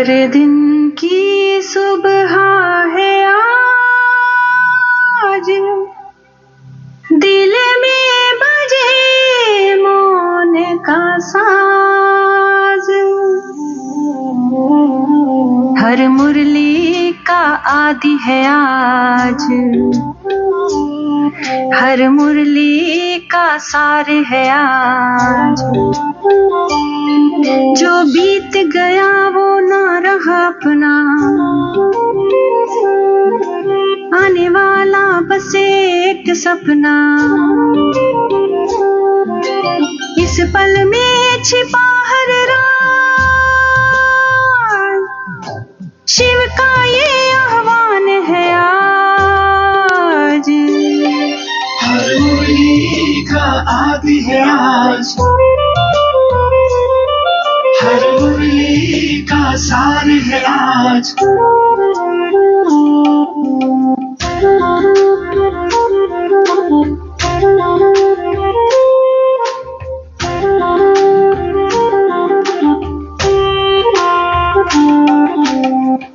हर दिन की सुबह है आज, दिल में बजे मौन का साज। हर मुरली का आदि है आज, हर मुरली का सार है आज। जो बीत गया वो ना रहा अपना, आने वाला बस एक सपना। इस पल में छिपा हर राज, शिव का ये आह्वान है आज। हर मुरली का आदि है आज, हर मुरली का सार है आज।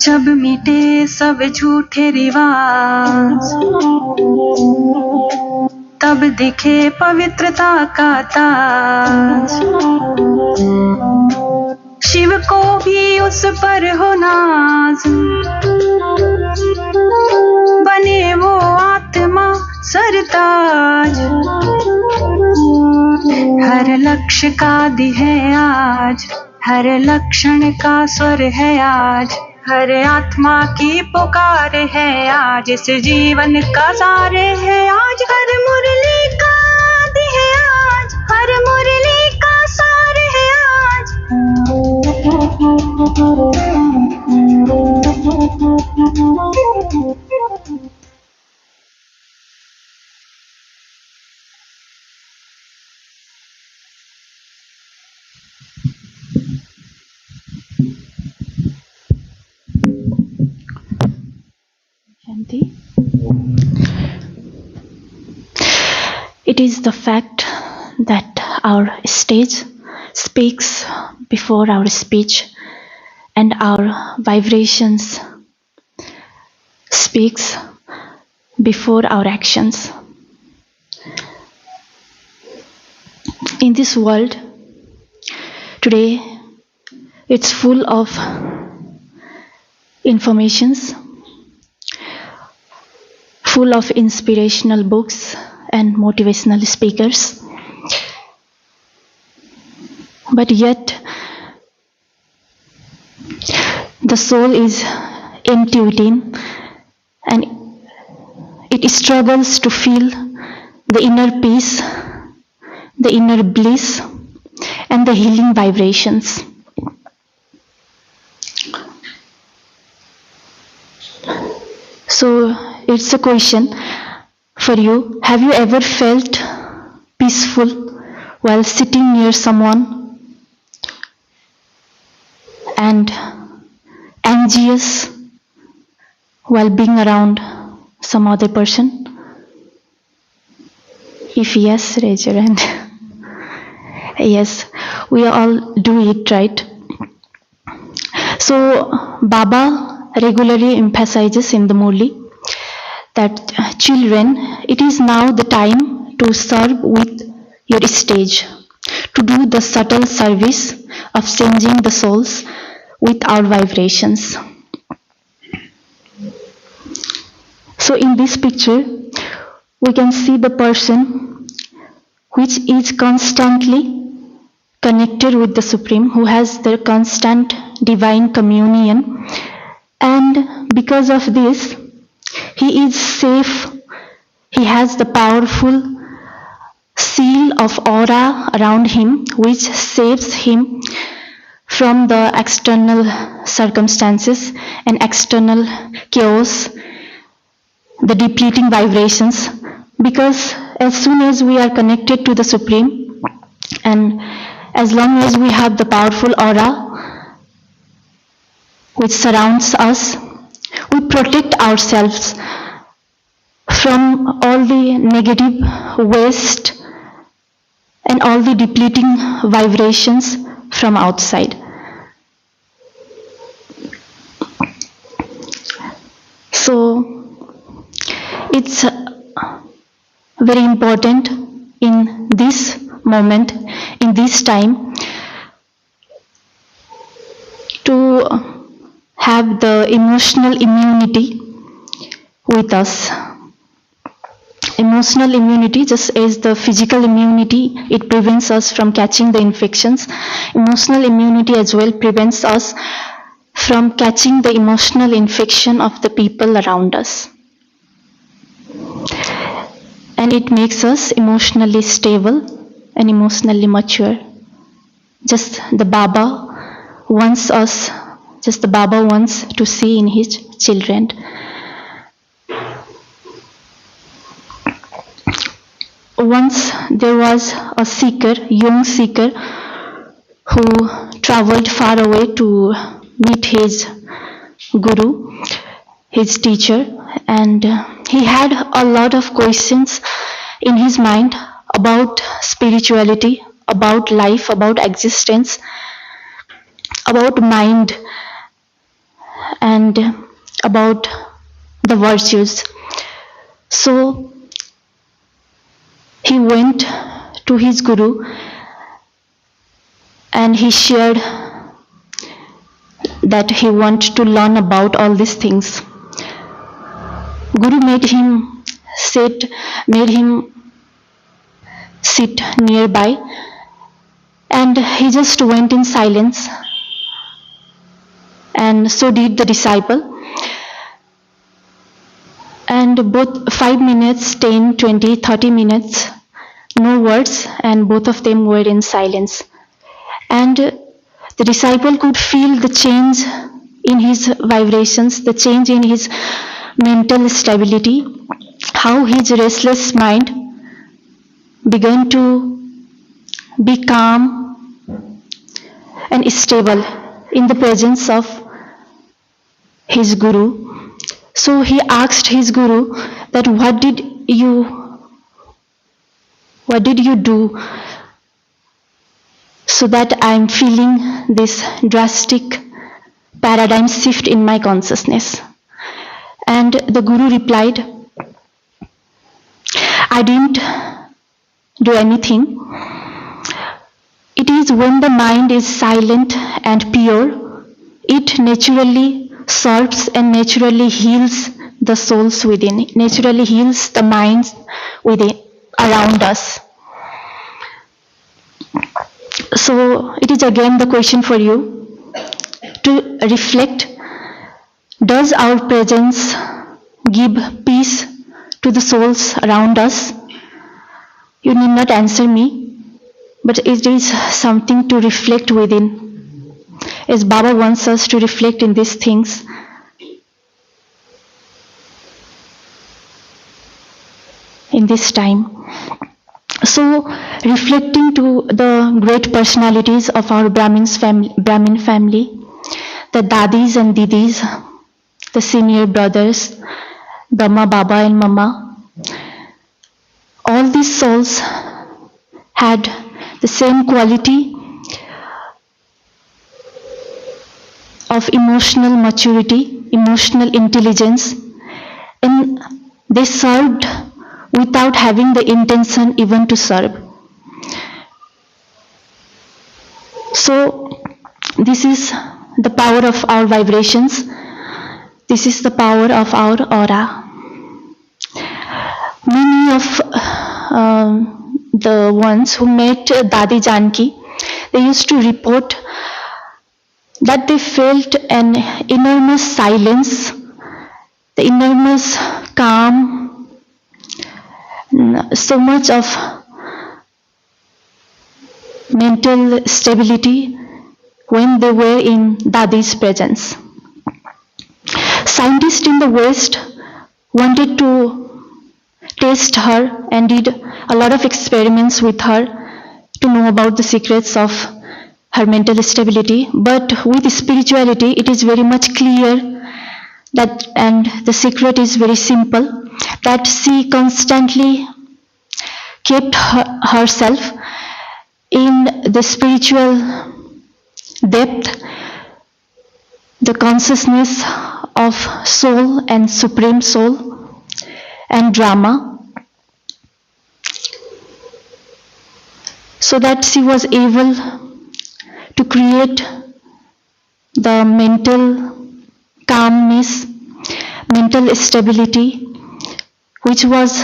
जब मिटे सब झूठे रिवाज, तब दिखे पवित्रता का ताज। शिव को भी उस पर हो नाज, बने वो आत्मा सरताज। हर लक्ष्य का आदि है आज, हर लक्षण का स्वर है आज। हर आत्मा की पुकार है आज, इस जीवन का सार है आज। हर मुरली का आदि है आज, हर मुरली का सार है आज। It is the fact that our stage speaks before our speech, and our vibrations speaks before our actions. In this world today, it's full of informations, full of inspirational books and motivational speakers, but yet the soul is empty within, and it struggles to feel the inner peace, the inner bliss, and the healing vibrations. So it's a question for you. Have you ever felt peaceful while sitting near someone, and anxious while being around some other person? If yes, raise your hand. Yes, we all do it, right? So Baba regularly emphasizes in the Murli that children, it is now the time to serve with your stage, to do the subtle service of changing the souls with our vibrations. So in this picture, we can see the person which is constantly connected with the Supreme, who has the constant divine communion, and because of this, he is safe. He has the powerful seal of aura around him, which saves him from the external circumstances and external chaos, the depleting vibrations. Because as soon as we are connected to the Supreme, and as long as we have the powerful aura which surrounds us, we protect ourselves from all the negative waste and all the depleting vibrations from outside. So it's very important in this moment, in this time, to have the emotional immunity with us. Emotional immunity, just as the physical immunity, it prevents us from catching the infections. Emotional immunity as well prevents us from catching the emotional infection of the people around us. And it makes us emotionally stable and emotionally mature. Just the Baba wants to see in his children. Once there was a seeker, young seeker, who traveled far away to meet his guru, his teacher, and he had a lot of questions in his mind about spirituality, about life, about existence, about mind, and about the virtues. So he went to his guru and he shared that he wanted to learn about all these things. Guru made him sit nearby, and he just went in silence, and so did the disciple. And both 5 minutes, 10, 20, 30 minutes, no words, and both of them were in silence. And the disciple could feel the change in his vibrations, the change in his mental stability, how his restless mind began to be calm and stable in the presence of his guru. So he asked his guru that what did you do so that I am feeling this drastic paradigm shift in my consciousness? And the guru replied, I didn't do anything. It is when the mind is silent and pure, it naturally serves and naturally heals the souls within, naturally heals the minds within, around us. So it is again the question for you to reflect, does our presence give peace to the souls around us? You need not answer me, but it is something to reflect within. As Baba wants us to reflect in these things. In this time. So, reflecting to the great personalities of our Brahmin family, the Dadis and Didis, the senior brothers, Brahma, Baba and Mama, all these souls had the same quality of emotional maturity, emotional intelligence, and they served without having the intention even to serve. So this is the power of our vibrations. This is the power of our aura. Many of the ones who met Dadi Janki, they used to report that they felt an enormous silence, the enormous calm, so much of mental stability when they were in Dadi's presence. Scientists in the West wanted to test her and did a lot of experiments with her to know about the secrets of her mental stability, but with spirituality it is very much clear that, and the secret is very simple, that she constantly kept herself in the spiritual depth, the consciousness of soul and supreme soul and drama, so that she was able to create the mental calmness, mental stability, which was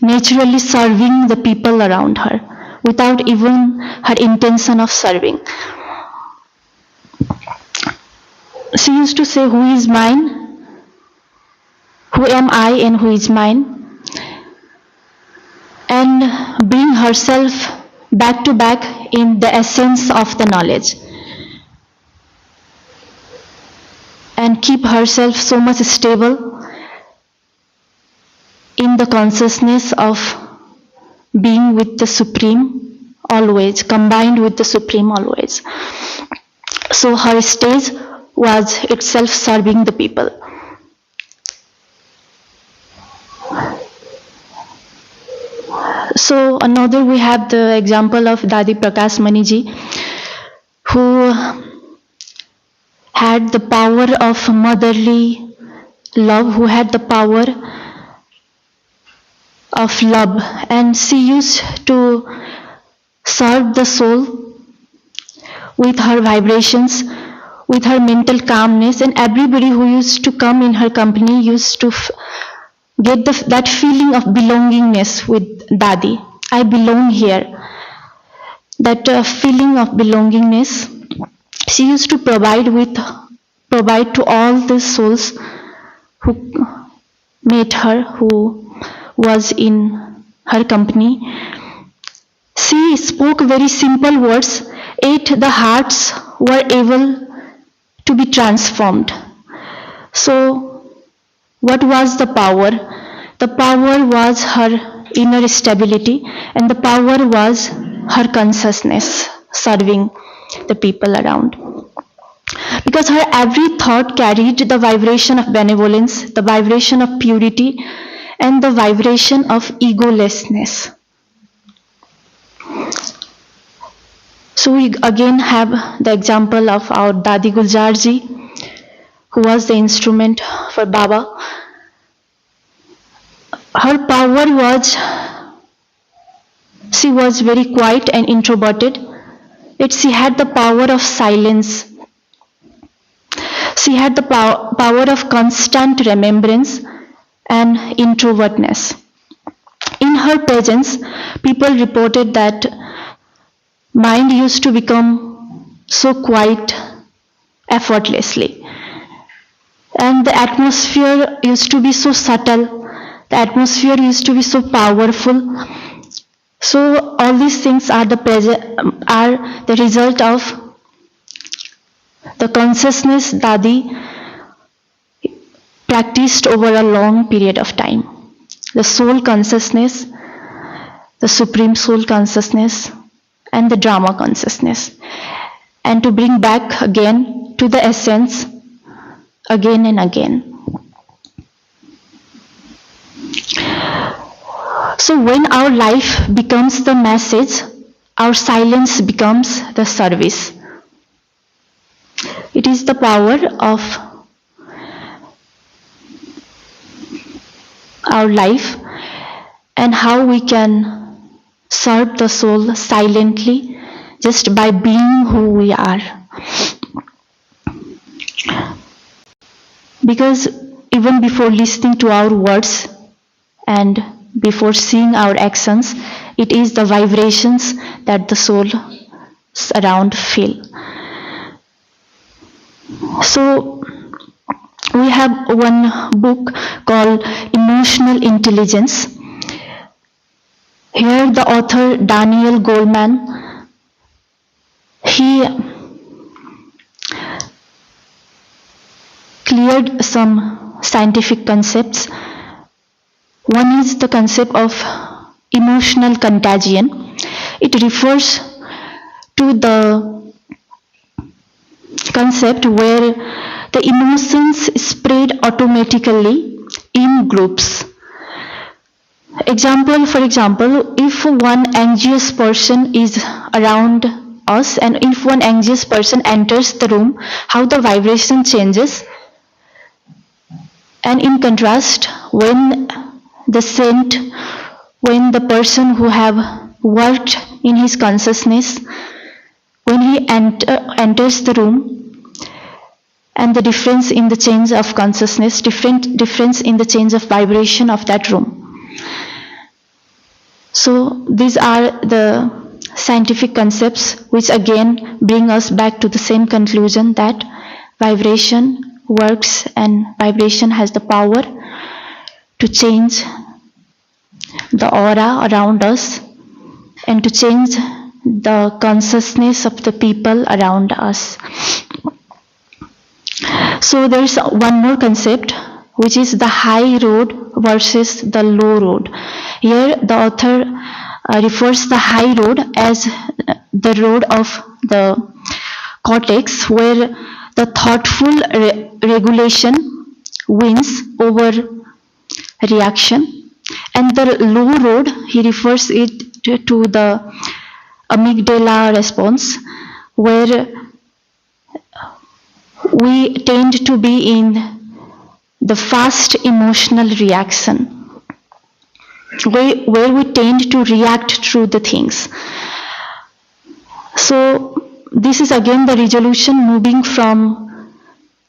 naturally serving the people around her without even her intention of serving. She used to say, "Who is mine? Who am I and who is mine?" And bring herself back to back in the essence of the knowledge, and keep herself so much stable in the consciousness of being with the Supreme always, combined with the Supreme always. So her stage was itself serving the people. So another, we have the example of Dadi Prakash Maniji, who had the power of motherly love, who had the power of love, and she used to serve the soul with her vibrations, with her mental calmness, and everybody who used to come in her company used to get that feeling of belongingness with Dadi. I belong here. That feeling of belongingness she used to provide to all the souls who met her, who was in her company. She spoke very simple words, yet the hearts were able to be transformed. So what was the power? The power was her inner stability, and the power was her consciousness serving the people around. Because her every thought carried the vibration of benevolence, the vibration of purity, and the vibration of egolessness. So we again have the example of our Dadi GHRC, who was the instrument for Baba. Her power was, she was very quiet and introverted, yet she had the power of silence. She had the power of constant remembrance and introvertness. In her presence, people reported that mind used to become so quiet effortlessly, and the atmosphere used to be so subtle, the atmosphere used to be so powerful. So all these things are the result of the consciousness Dadi practiced over a long period of time. The soul consciousness, the supreme soul consciousness, and the drama consciousness. And to bring back again to the essence again and again. So when our life becomes the message, our silence becomes the service. It is the power of our life and how we can serve the soul silently just by being who we are. Because even before listening to our words and before seeing our actions, it is the vibrations that the soul around feel. So we have one book called Emotional Intelligence. Here the author Daniel Goleman, he cleared some scientific concepts. One is the concept of emotional contagion. It refers to the concept where the emotions spread automatically in groups. For example, if one anxious person is around us and if one anxious person enters the room, how the vibration changes. And in contrast, when the saint, when the person who have worked in his consciousness, when he enters the room, and the difference in the change of consciousness, difference in the change of vibration of that room. So these are the scientific concepts which again bring us back to the same conclusion that vibration works and vibration has the power to change the aura around us and to change the consciousness of the people around us. So there's one more concept, which is the high road versus the low road. Here the author refers the high road as the road of the cortex, where the thoughtful regulation wins over reaction, and the low road, he refers it to the amygdala response, where we tend to be in the fast emotional reaction, where we tend to react through the things. So this is again the resolution, moving from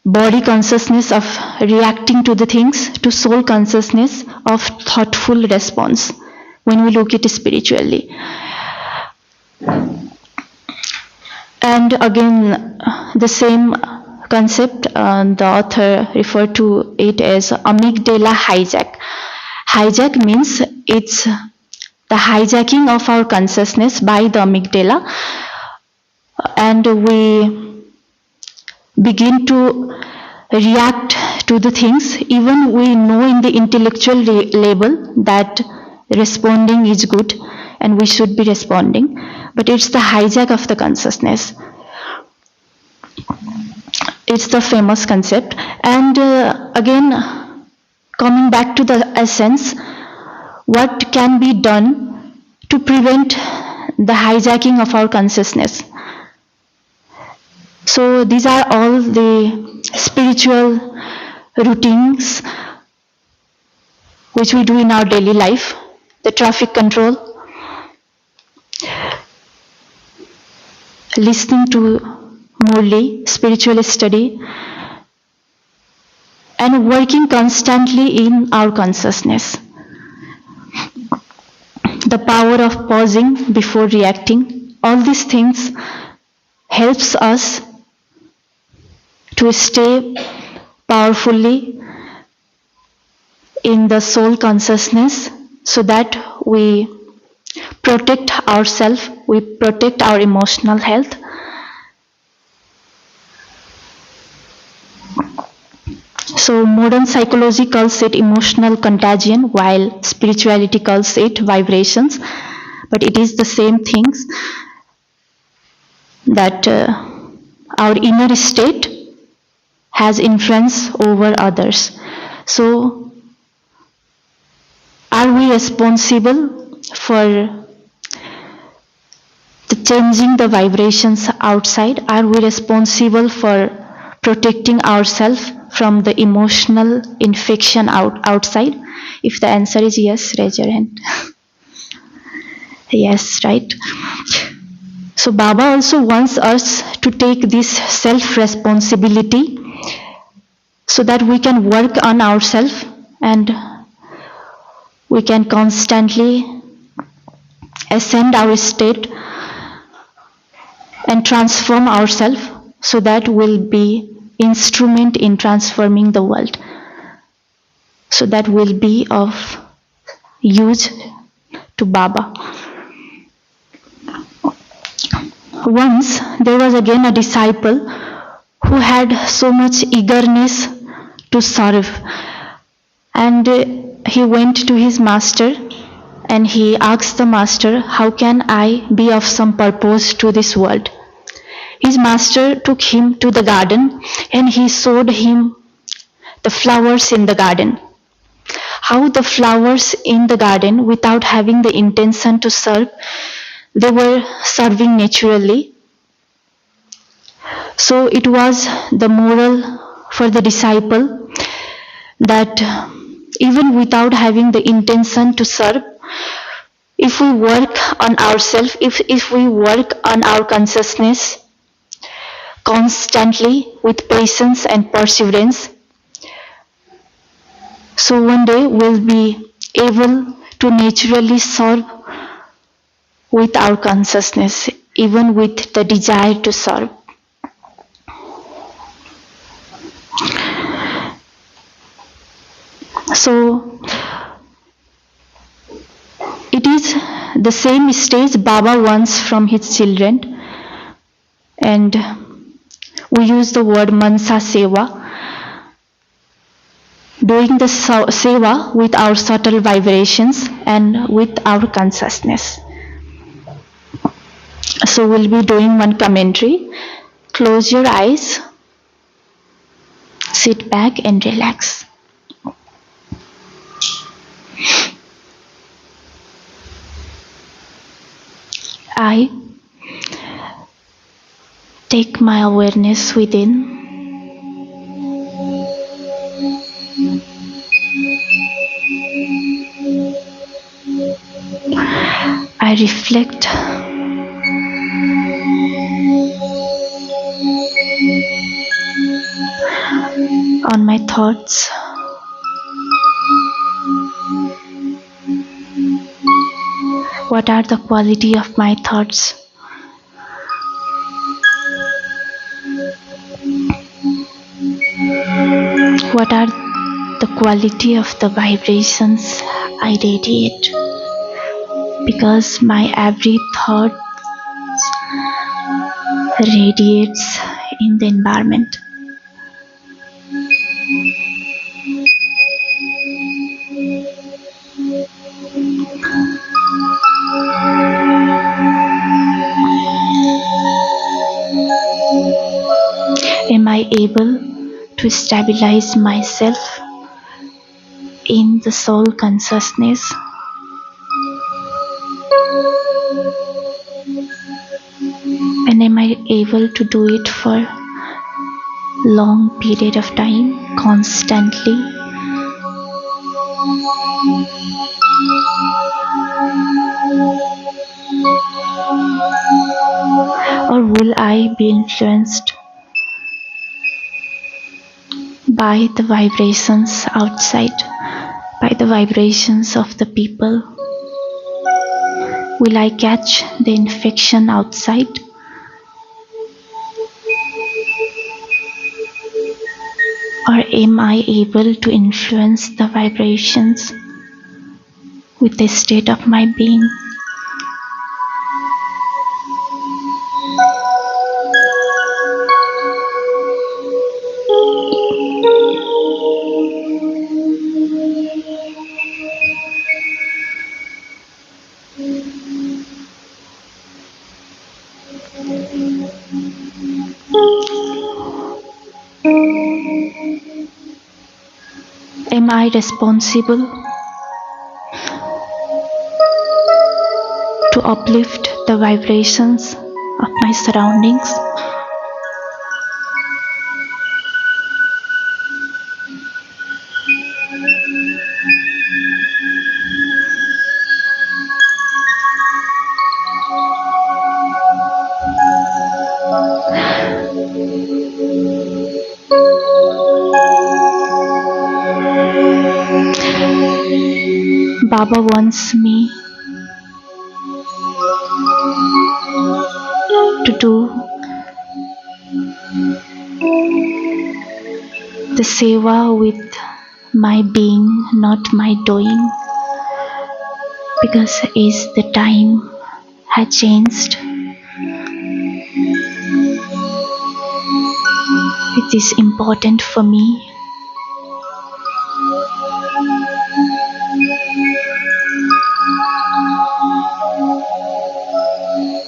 body consciousness of reacting to the things to soul consciousness of thoughtful response when we look at it spiritually. And again, the same concept, the author referred to it as amygdala hijack. Hijack means it's the hijacking of our consciousness by the amygdala, and we begin to react to the things, even we know in the intellectual level that responding is good and we should be responding, but it's the hijack of the consciousness. It's the famous concept. And again, coming back to the essence, what can be done to prevent the hijacking of our consciousness? So these are all the spiritual routines which we do in our daily life. The traffic control, listening to Murli, spiritual study, and working constantly in our consciousness. The power of pausing before reacting, all these things helps us to stay powerfully in the soul consciousness, so that we protect ourselves, we protect our emotional health. So modern psychology calls it emotional contagion, while spirituality calls it vibrations, but it is the same things, that our inner state has influence over others. So are we responsible for changing the vibrations outside? Are we responsible for protecting ourselves from the emotional infection outside? If the answer is yes, raise your hand. Yes, right. So Baba also wants us to take this self-responsibility so that we can work on ourselves and we can constantly ascend our state and transform ourselves, so that we'll be instrument in transforming the world, so that will be of use to Baba. Once there was again a disciple who had so much eagerness to serve, and he went to his master and he asked the master, how can I be of some purpose to this world? His master took him to the garden and he showed him the flowers in the garden. How the flowers in the garden, without having the intention to serve, they were serving naturally. So it was the moral for the disciple that even without having the intention to serve, if we work on ourselves, if we work on our consciousness constantly with patience and perseverance, so one day we'll be able to naturally serve with our consciousness, even with the desire to serve. So it is the same stage Baba wants from his children, and we use the word Mansa Seva, doing the Seva with our subtle vibrations and with our consciousness. So we'll be doing one commentary. Close your eyes, sit back and relax. I take my awareness within. I reflect on my thoughts. What are the quality of my thoughts? What are the quality of the vibrations I radiate? Because my every thought radiates in the environment. Am I able to stabilize myself in the soul consciousness? And am I able to do it for long period of time, constantly? Or will I be influenced by the vibrations outside, by the vibrations of the people? Will I catch the infection outside? Or am I able to influence the vibrations with the state of my being? Am I responsible to uplift the vibrations of my surroundings? Baba wants me to do the seva with my being, not my doing, because as the time has changed, it is important for me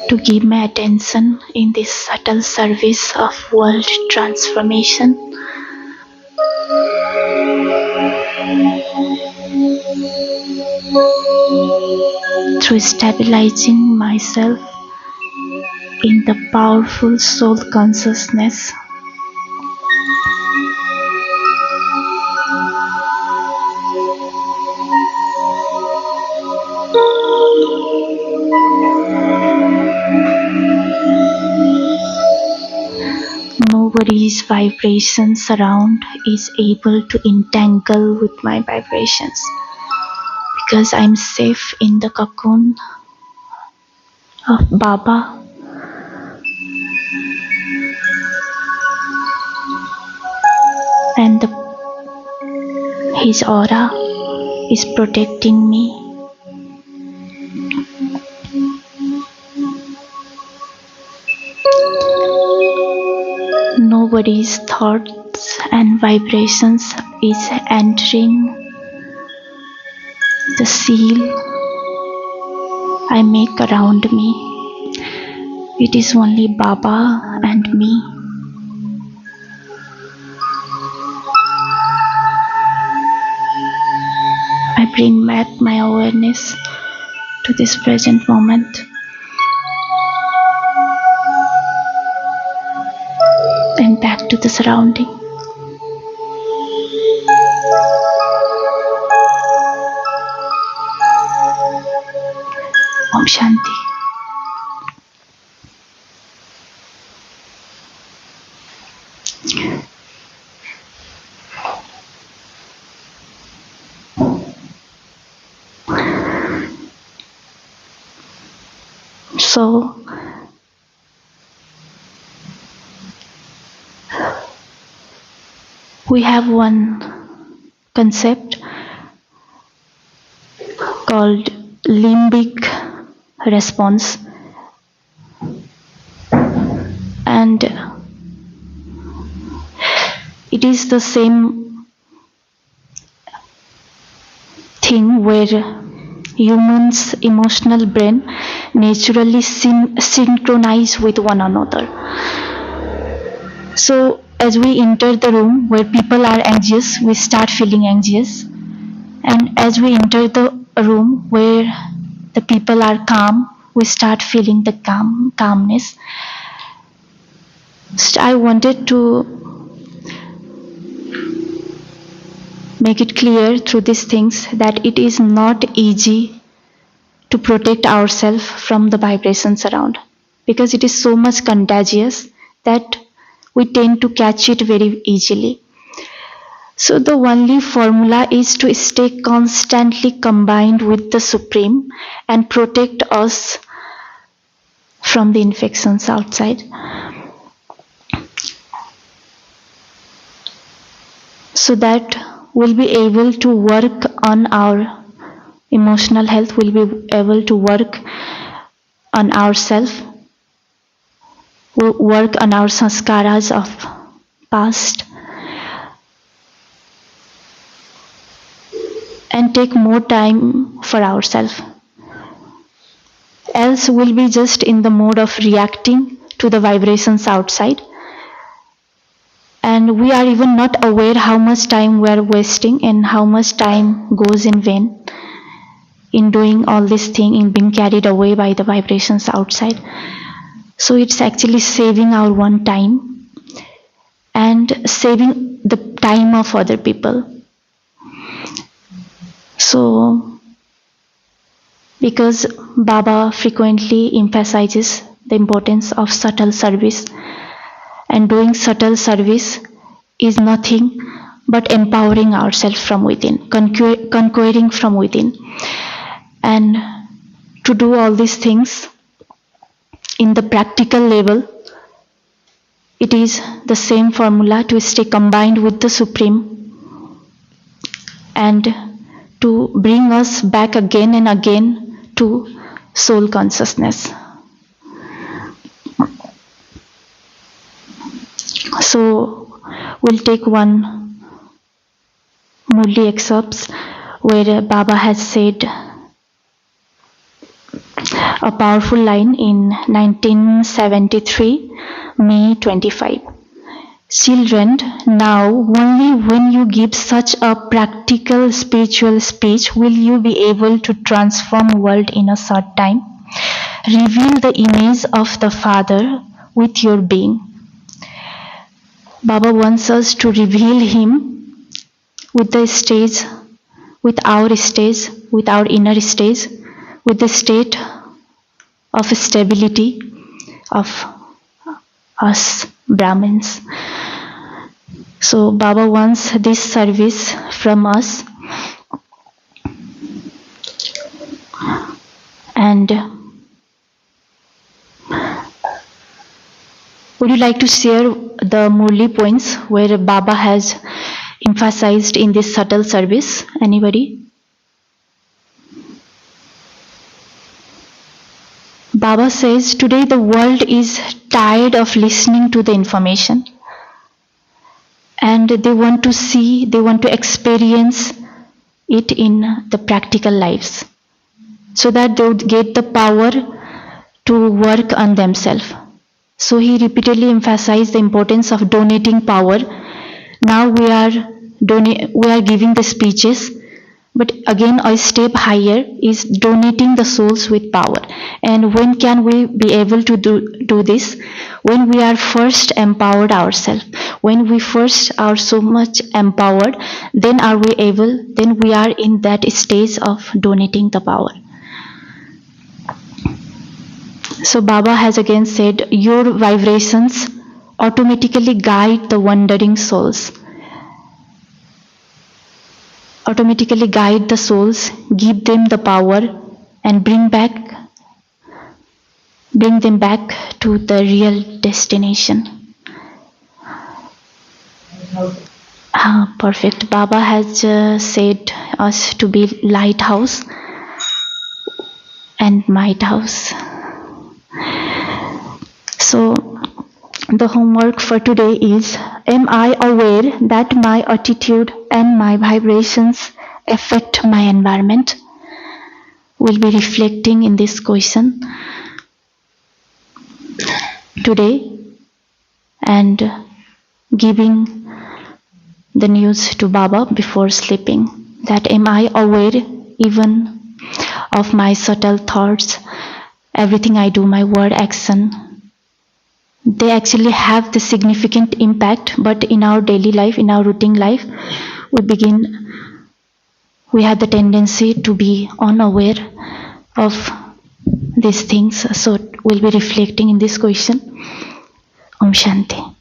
to give my attention in this subtle service of world transformation. Through stabilizing myself in the powerful soul consciousness. Nobody's vibrations around is able to entangle with my vibrations because I'm safe in the cocoon of Baba. And his aura is protecting me. Nobody's thoughts and vibrations is entering the seal I make around me. It is only Baba and me. I bring back my awareness to this present moment. And back to the surrounding. Om Shanti. So, we have one concept called limbic response, and it is the same thing where humans' emotional brain naturally synchronize with one another. So as we enter the room where people are anxious, we start feeling anxious. And as we enter the room where the people are calm, we start feeling the calmness. So I wanted to make it clear through these things that it is not easy to protect ourselves from the vibrations around, because it is so much contagious that we tend to catch it very easily. So the only formula is to stay constantly combined with the Supreme and protect us from the infections outside. So that we'll be able to work on our emotional health, we'll be able to work on ourselves, we'll work on our sanskaras of past, and take more time for ourselves. Else we'll be just in the mode of reacting to the vibrations outside, and we are even not aware how much time we are wasting and how much time goes in vain in doing all this thing, in being carried away by the vibrations outside. So it's actually saving our one time and saving the time of other people. So, because Baba frequently emphasizes the importance of subtle service, and doing subtle service is nothing but empowering ourselves from within, conquering from within. And to do all these things in the practical level, it is the same formula to stay combined with the Supreme and to bring us back again and again to soul consciousness. So we'll take one Murli excerpts where Baba has said a powerful line in 1973, May 25. Children, now only when you give such a practical spiritual speech will you be able to transform world in a short time. Reveal the image of the Father with your being. Baba wants us to reveal Him with the stage, with our inner stage, with the state of stability of us Brahmins. So Baba wants this service from us, and would you like to share the Murli points where Baba has emphasized in this subtle service? Anybody? Baba says today the world is tired of listening to the information, and they want to see, they want to experience it in the practical lives, so that they would get the power to work on themselves. So he repeatedly emphasized the importance of donating power. Now we are giving the speeches, but again a step higher is donating the souls with power. And when can we be able to do this? When we are first empowered ourselves. When we first are so much empowered, then we are in that stage of donating the power. So Baba has again said, your vibrations automatically guide the wandering souls. Automatically guide the souls, give them the power, and bring them back to the real destination. Perfect. Baba has said us to be lighthouse and might house. So the homework for today is, am I aware that my attitude and my vibrations affect my environment? We'll be reflecting in this question today and giving the news to Baba before sleeping, that am I aware even of my subtle thoughts, everything I do, my word, action, they actually have the significant impact, but in our daily life, in our routine life, we have the tendency to be unaware of these things. So we'll be reflecting in this question. Om Shanti.